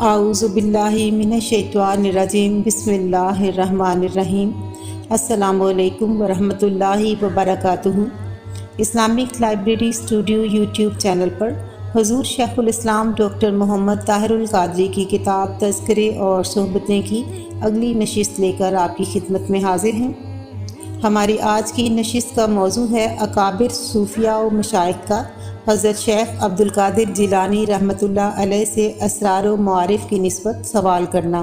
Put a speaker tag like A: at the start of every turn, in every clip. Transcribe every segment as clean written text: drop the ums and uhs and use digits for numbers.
A: اعوذ باللہ من الشیطان الرجیم بسم اللہ الرحمن الرحیم۔ السلام علیکم ورحمۃ اللہ وبرکاتہ۔ Islamic library studio YouTube channel پر حضور شیخ الاسلام ڈاکٹر محمد طاہر القادری کی کتاب تذکرے اور صحبتیں کی اگلی نشست لے کر آپ کی خدمت میں حاضر ہیں۔ ہماری آج کی نشست کا موضوع ہے اکابر صوفیاء و مشائخ کا حضرت شیخ عبدالقادر جیلانی رحمۃ اللہ علیہ سے اسرار و معارف کی نسبت سوال کرنا،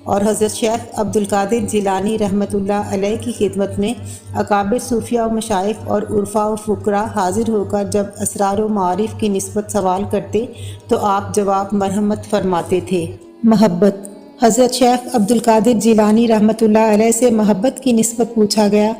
A: اور حضرت شیخ عبدالقادر جیلانی رحمۃ اللہ علیہ کی خدمت میں اکابر صوفیاء و مشائخ اور عرفاء و فقراء حاضر ہو کر جب اسرار و معارف کی نسبت سوال کرتے تو آپ جواب مرحمت فرماتے تھے۔ محبت۔ حضرت شیخ عبدالقادر جیلانی رحمۃ اللہ علیہ سے محبت کی نسبت پوچھا گیا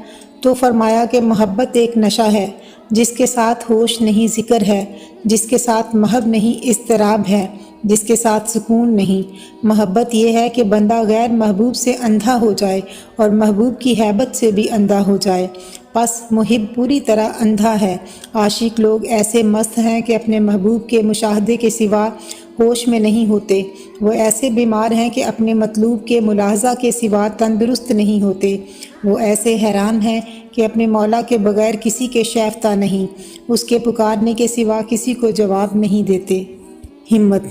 A: تو فرمایا کہ محبت ایک نشہ ہے جس کے ساتھ ہوش نہیں ذکر ہے، جس کے ساتھ محب نہیں اضطراب ہے، جس کے ساتھ سکون نہیں۔ محبت یہ ہے کہ بندہ غیر محبوب سے اندھا ہو جائے اور محبوب کی ہیبت سے بھی اندھا ہو جائے، پس محب پوری طرح اندھا ہے۔ عاشق لوگ ایسے مست ہیں کہ اپنے محبوب کے مشاہدے کے سوا ہوش میں نہیں ہوتے، وہ ایسے بیمار ہیں کہ اپنے مطلوب کے ملاحظہ کے سوا تندرست نہیں ہوتے، وہ ایسے حیران ہیں کہ اپنے مولا کے بغیر کسی کے شائفتہ نہیں، اس کے پکارنے کے سوا کسی کو جواب نہیں دیتے۔ ہمت۔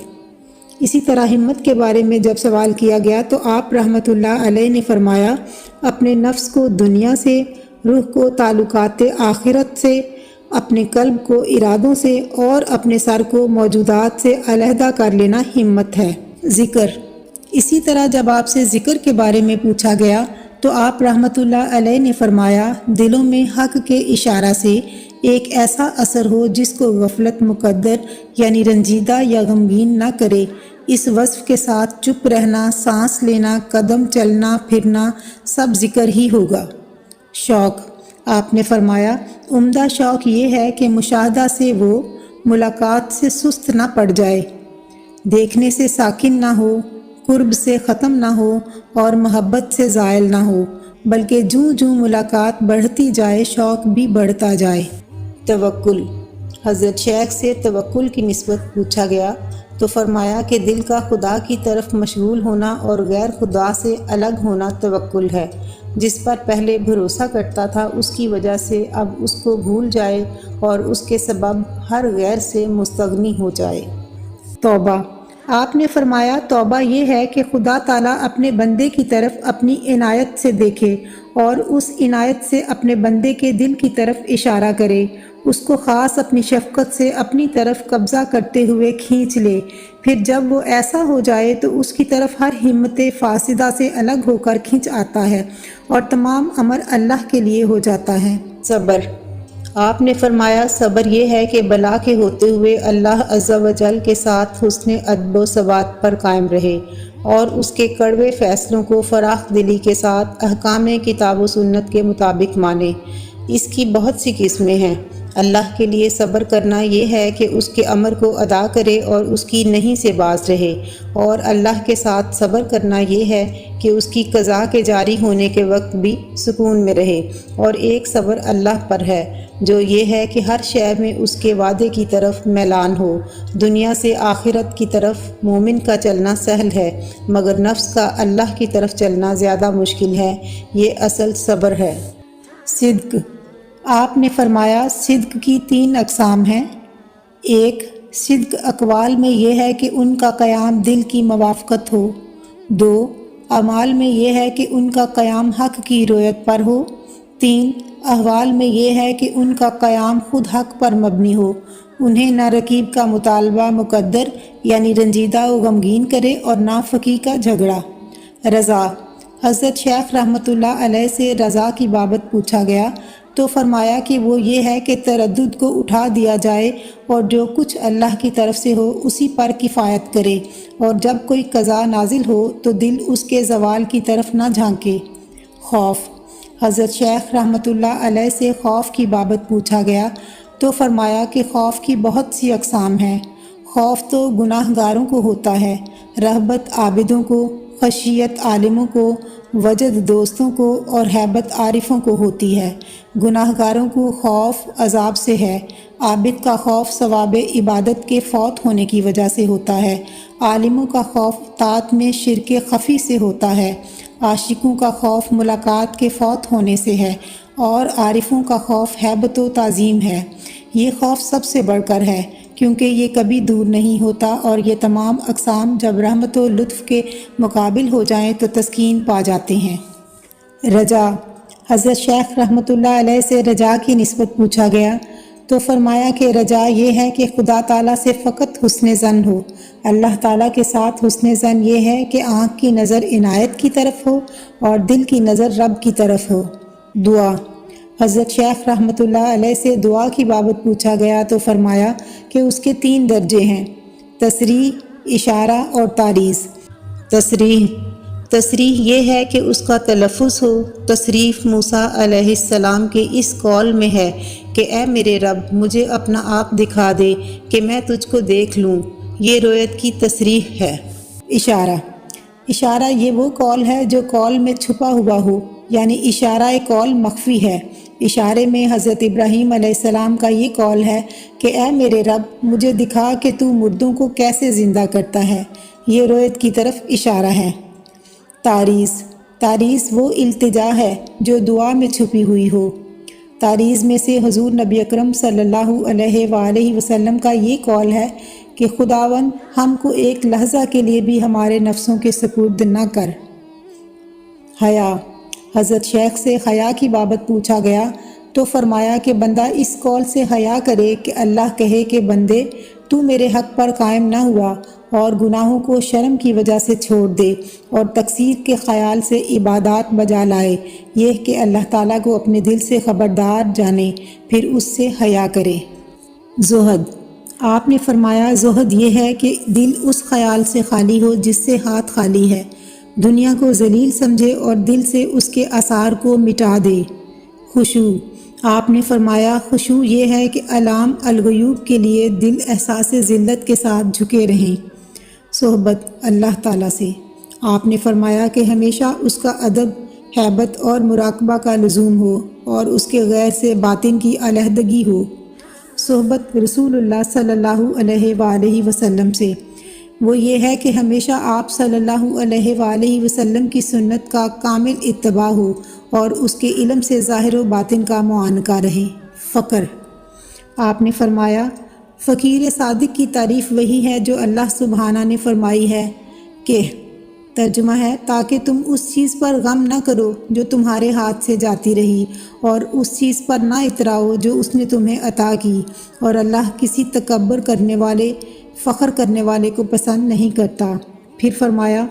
A: اسی طرح ہمت کے بارے میں جب سوال کیا گیا تو آپ رحمۃ اللہ علیہ نے فرمایا، اپنے نفس کو دنیا سے، روح کو تعلقات آخرت سے، اپنے قلب کو ارادوں سے اور اپنے سر کو موجودات سے علیحدہ کر لینا ہمت ہے۔ ذکر۔ اسی طرح جب آپ سے ذکر کے بارے میں پوچھا گیا تو آپ رحمۃ اللہ علیہ نے فرمایا، دلوں میں حق کے اشارہ سے ایک ایسا اثر ہو جس کو غفلت مقدر یعنی رنجیدہ یا غمگین نہ کرے۔ اس وصف کے ساتھ چپ رہنا، سانس لینا، قدم چلنا پھرنا سب ذکر ہی ہوگا۔ شوق۔ آپ نے فرمایا، عمدہ شوق یہ ہے کہ مشاہدہ سے وہ ملاقات سے سست نہ پڑ جائے، دیکھنے سے ساکن نہ ہو، قرب سے ختم نہ ہو اور محبت سے زائل نہ ہو، بلکہ جوں جوں ملاقات بڑھتی جائے شوق بھی بڑھتا جائے۔ توکل۔ حضرت شیخ سے توکل کی نسبت پوچھا گیا تو فرمایا کہ دل کا خدا کی طرف مشغول ہونا اور غیر خدا سے الگ ہونا توکل ہے۔ جس پر پہلے بھروسہ کرتا تھا اس کی وجہ سے اب اس کو بھول جائے اور اس کے سبب ہر غیر سے مستغنی ہو جائے۔ توبہ۔ آپ نے فرمایا، توبہ یہ ہے کہ خدا تعالیٰ اپنے بندے کی طرف اپنی عنایت سے دیکھے اور اس عنایت سے اپنے بندے کے دل کی طرف اشارہ کرے، اس کو خاص اپنی شفقت سے اپنی طرف قبضہ کرتے ہوئے کھینچ لے، پھر جب وہ ایسا ہو جائے تو اس کی طرف ہر ہمت فاسدہ سے الگ ہو کر کھینچ آتا ہے اور تمام امر اللہ کے لیے ہو جاتا ہے۔ صبر۔ آپ نے فرمایا، صبر یہ ہے کہ بلا کے ہوتے ہوئے اللہ عز و جل کے ساتھ حسن ادب و ثبات پر قائم رہے اور اس کے کڑوے فیصلوں کو فراخ دلی کے ساتھ احکام کتاب و سنت کے مطابق مانے۔ اس کی بہت سی قسمیں ہیں۔ اللہ کے لیے صبر کرنا یہ ہے کہ اس کے امر کو ادا کرے اور اس کی نہیں سے باز رہے، اور اللہ کے ساتھ صبر کرنا یہ ہے کہ اس کی قضا کے جاری ہونے کے وقت بھی سکون میں رہے، اور ایک صبر اللہ پر ہے جو یہ ہے کہ ہر شے میں اس کے وعدے کی طرف میلان ہو۔ دنیا سے آخرت کی طرف مومن کا چلنا سہل ہے، مگر نفس کا اللہ کی طرف چلنا زیادہ مشکل ہے، یہ اصل صبر ہے۔ صدق۔ آپ نے فرمایا، صدق کی 3 اقسام ہیں۔ 1، صدق اقوال میں یہ ہے کہ ان کا قیام دل کی موافقت ہو۔ 2، اعمال میں یہ ہے کہ ان کا قیام حق کی رویت پر ہو۔ 3، احوال میں یہ ہے کہ ان کا قیام خود حق پر مبنی ہو، انہیں نہ رقیب کا مطالبہ مقدر یعنی رنجیدہ و غمگین کرے اور نہ فقی کا جھگڑا۔ رضا۔ حضرت شیخ رحمۃ اللہ علیہ سے رضا کی بابت پوچھا گیا تو فرمایا کہ وہ یہ ہے کہ تردد کو اٹھا دیا جائے اور جو کچھ اللہ کی طرف سے ہو اسی پر کفایت کرے، اور جب کوئی قضا نازل ہو تو دل اس کے زوال کی طرف نہ جھانکے۔ خوف۔ حضرت شیخ رحمۃ اللہ علیہ سے خوف کی بابت پوچھا گیا تو فرمایا کہ خوف کی بہت سی اقسام ہیں۔ خوف تو گناہ گاروں کو ہوتا ہے، رہبت عابدوں کو، خشیت عالموں کو، وجد دوستوں کو اور ہیبت عارفوں کو ہوتی ہے۔ گناہ گاروں کو خوف عذاب سے ہے، عابد کا خوف ثواب عبادت کے فوت ہونے کی وجہ سے ہوتا ہے، عالموں کا خوف طاعت میں شرک خفی سے ہوتا ہے، عاشقوں کا خوف ملاقات کے فوت ہونے سے ہے، اور عارفوں کا خوف ہیبت و تعظیم ہے۔ یہ خوف سب سے بڑھ کر ہے کیونکہ یہ کبھی دور نہیں ہوتا، اور یہ تمام اقسام جب رحمت و لطف کے مقابل ہو جائیں تو تسکین پا جاتے ہیں۔ رجا۔ حضرت شیخ رحمۃ اللہ علیہ سے رجا کی نسبت پوچھا گیا تو فرمایا کہ رجا یہ ہے کہ خدا تعالیٰ سے فقط حسن ظن ہو۔ اللہ تعالیٰ کے ساتھ حسن ظن یہ ہے کہ آنکھ کی نظر عنایت کی طرف ہو اور دل کی نظر رب کی طرف ہو۔ دعا۔ حضرت شیخ رحمۃ اللہ علیہ سے دعا کی بابت پوچھا گیا تو فرمایا کہ اس کے 3 درجے ہیں: تصریح، اشارہ اور تعریض۔ تصریح یہ ہے کہ اس کا تلفظ ہو۔ تصریف موسیٰ علیہ السلام کے اس قول میں ہے کہ اے میرے رب مجھے اپنا آپ دکھا دے کہ میں تجھ کو دیکھ لوں، یہ رویت کی تصریح ہے۔ اشارہ یہ وہ قول ہے جو قول میں چھپا ہوا ہو، یعنی اشارہ قول مخفی ہے۔ اشارے میں حضرت ابراہیم علیہ السلام کا یہ قول ہے کہ اے میرے رب مجھے دکھا کہ تو مردوں کو کیسے زندہ کرتا ہے، یہ رویت کی طرف اشارہ ہے۔ تعریض وہ التجا ہے جو دعا میں چھپی ہوئی ہو۔ تعریض میں سے حضور نبی اکرم صلی اللہ علیہ وآلہ وسلم کا یہ قول ہے کہ خداوند ہم کو ایک لحظہ کے لیے بھی ہمارے نفسوں کے سپرد نہ کر۔ حیا۔ حضرت شیخ سے حیا کی بابت پوچھا گیا تو فرمایا کہ بندہ اس قول سے حیا کرے کہ اللہ کہے کہ بندے تو میرے حق پر قائم نہ ہوا، اور گناہوں کو شرم کی وجہ سے چھوڑ دے اور تقصیر کے خیال سے عبادات بجا لائے، یہ کہ اللہ تعالیٰ کو اپنے دل سے خبردار جانے، پھر اس سے حیا کرے۔ زہد۔ آپ نے فرمایا زہد یہ ہے کہ دل اس خیال سے خالی ہو جس سے ہاتھ خالی ہے، دنیا کو ذلیل سمجھے اور دل سے اس کے آثار کو مٹا دے۔ خشوع۔ آپ نے فرمایا خشوع یہ ہے کہ علام الغیوب کے لیے دل احساس ذلت کے ساتھ جھکے رہیں۔ صحبت اللہ تعالیٰ سے۔ آپ نے فرمایا کہ ہمیشہ اس کا ادب، ہیبت اور مراقبہ کا لزوم ہو اور اس کے غیر سے باطن کی علیحدگی ہو۔ صحبت رسول اللہ صلی اللہ علیہ وآلہ وسلم سے۔ وہ یہ ہے کہ ہمیشہ آپ صلی اللہ علیہ وآلہ وسلم کی سنت کا کامل اتباع ہو اور اس کے علم سے ظاہر و باطن کا معانقہ رہے۔ فقر۔ آپ نے فرمایا فقیر صادق کی تعریف وہی ہے جو اللہ سبحانہ نے فرمائی ہے کہ ترجمہ ہے تاکہ تم اس چیز پر غم نہ کرو جو تمہارے ہاتھ سے جاتی رہی، اور اس چیز پر نہ اتراؤ جو اس نے تمہیں عطا کی، اور اللہ کسی تکبر کرنے والے، فخر کرنے والے کو پسند نہیں کرتا۔ پھر فرمایا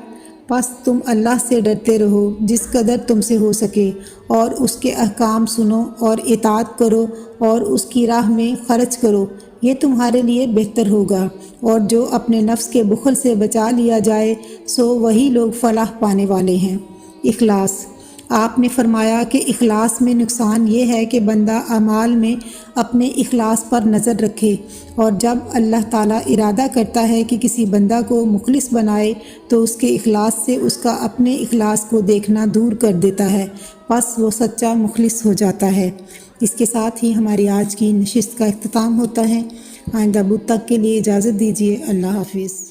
A: پس تم اللہ سے ڈرتے رہو جس قدر تم سے ہو سکے، اور اس کے احکام سنو اور اطاعت کرو اور اس کی راہ میں خرچ کرو، یہ تمہارے لیے بہتر ہوگا۔ اور جو اپنے نفس کے بخل سے بچا لیا جائے سو وہی لوگ فلاح پانے والے ہیں۔ اخلاص۔ آپ نے فرمایا کہ اخلاص میں نقصان یہ ہے کہ بندہ اعمال میں اپنے اخلاص پر نظر رکھے، اور جب اللہ تعالیٰ ارادہ کرتا ہے کہ کسی بندہ کو مخلص بنائے تو اس کے اخلاص سے اس کا اپنے اخلاص کو دیکھنا دور کر دیتا ہے، پس وہ سچا مخلص ہو جاتا ہے۔ اس کے ساتھ ہی ہماری آج کی نشست کا اختتام ہوتا ہے۔ آئندہ بدھ تک کے لیے اجازت دیجیے۔ اللہ حافظ۔